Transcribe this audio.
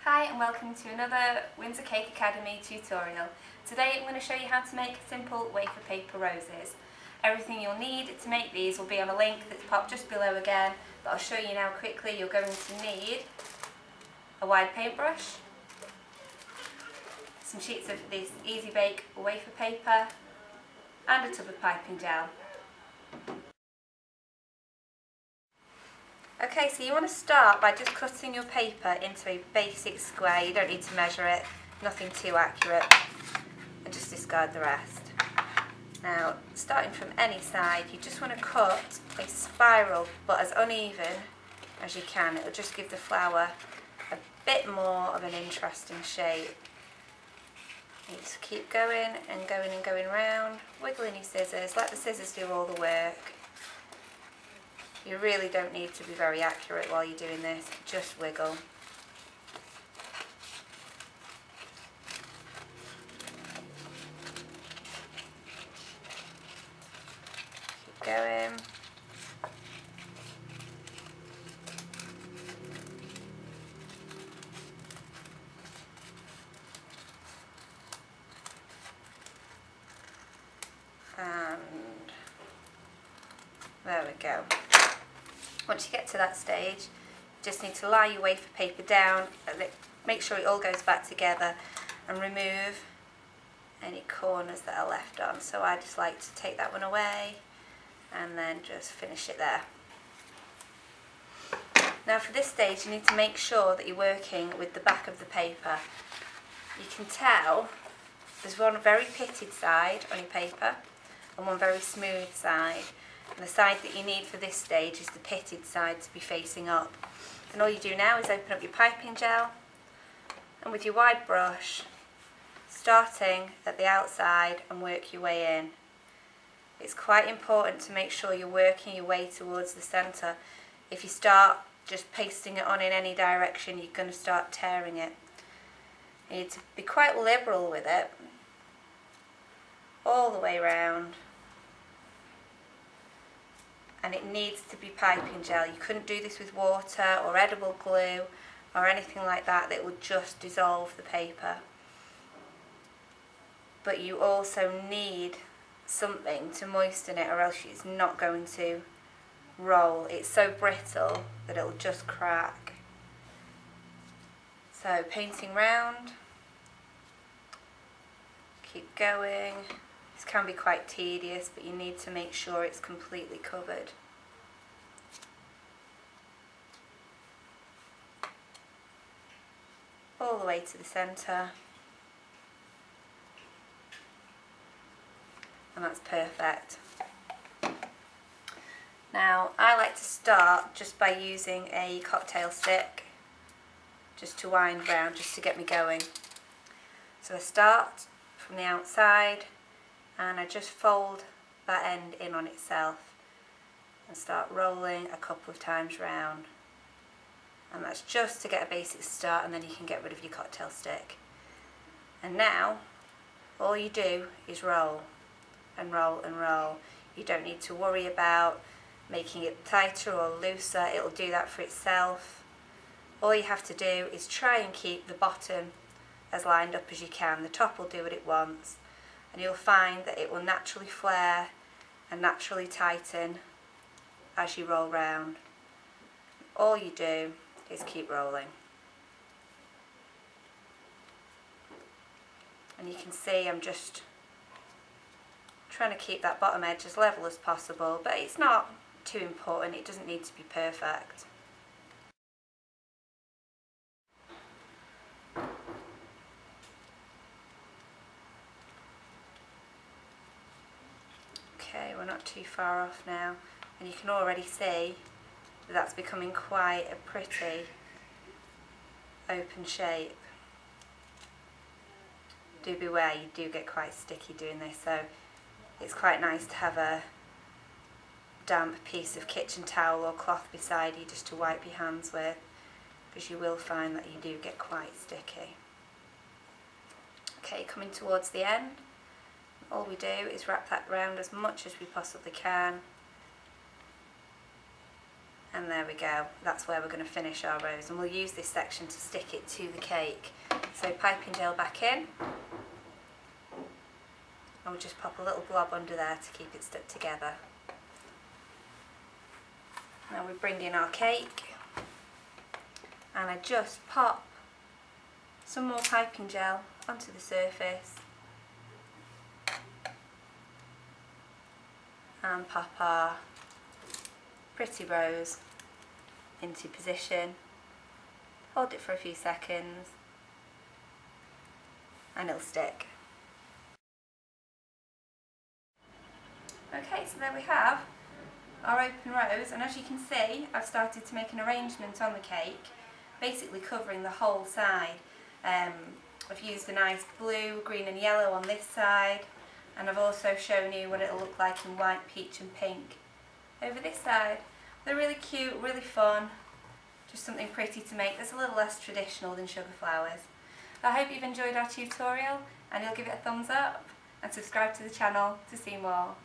Hi and welcome to another Windsor Cake Academy tutorial. Today I'm going to show you how to make simple wafer paper roses. Everything you'll need to make these will be on a link that's popped just below again, but I'll show you now quickly. You're going to need a wide paintbrush, some sheets of this Easy Bake wafer paper and a tub of piping gel. Okay, so you want to start by just cutting your paper into a basic square. You don't need to measure it, nothing too accurate, and just discard the rest. Now, starting from any side, you just want to cut a spiral, but as uneven as you can. It'll just give the flower a bit more of an interesting shape. You just keep going and going and going round, wiggling your scissors, let the scissors do all the work. You really don't need to be very accurate while you're doing this, just wiggle. Keep going. And there we go. Once you get to that stage, you just need to lie your wafer paper down, make sure it all goes back together and remove any corners that are left on. So I just like to take that one away and then just finish it there. Now for this stage you need to make sure that you're working with the back of the paper. You can tell there's one very pitted side on your paper and one very smooth side. And the side that you need for this stage is the pitted side to be facing up. And all you do now is open up your piping gel and with your wide brush, starting at the outside and work your way in. It's quite important to make sure you're working your way towards the centre. If you start just pasting it on in any direction, you're going to start tearing it. You need to be quite liberal with it, all the way round. And it needs to be piping gel. You couldn't do this with water or edible glue or anything like that that would just dissolve the paper. But you also need something to moisten it or else it's not going to roll. It's so brittle that it'll just crack. So painting round, keep going. This can be quite tedious, but you need to make sure it's completely covered. All the way to the centre. And that's perfect. Now, I like to start just by using a cocktail stick, just to wind round, just to get me going. So I start from the outside, and I just fold that end in on itself and start rolling a couple of times round. And that's just to get a basic start, and then you can get rid of your cocktail stick. And now, all you do is roll and roll and roll. You don't need to worry about making it tighter or looser, it'll do that for itself. All you have to do is try and keep the bottom as lined up as you can. The top will do what it wants. And you'll find that it will naturally flare and naturally tighten as you roll round. All you do is keep rolling. And you can see I'm just trying to keep that bottom edge as level as possible, but it's not too important, it doesn't need to be perfect. Okay, we're not too far off now, and you can already see that that's becoming quite a pretty open shape. Do beware, you do get quite sticky doing this, so it's quite nice to have a damp piece of kitchen towel or cloth beside you just to wipe your hands with, because you will find that you do get quite sticky. Okay, coming towards the end, all we do is wrap that round as much as we possibly can And there we go, that's where we're going to finish our rose, and we'll use this section to stick it to the cake. So piping gel back in, and we'll just pop a little blob under there to keep it stuck together. Now we bring in our cake, and I just pop some more piping gel onto the surface and pop our pretty rose into position. Hold it for a few seconds and it'll stick. Okay, so there we have our open rose, and as you can see I've started to make an arrangement on the cake, basically covering the whole side. I've used a nice blue, green and yellow on this side, and I've also shown you what it'll look like in white, peach and pink over this side. They're really cute, really fun, just something pretty to make that's a little less traditional than sugar flowers. I hope you've enjoyed our tutorial, and you'll give it a thumbs up and subscribe to the channel to see more.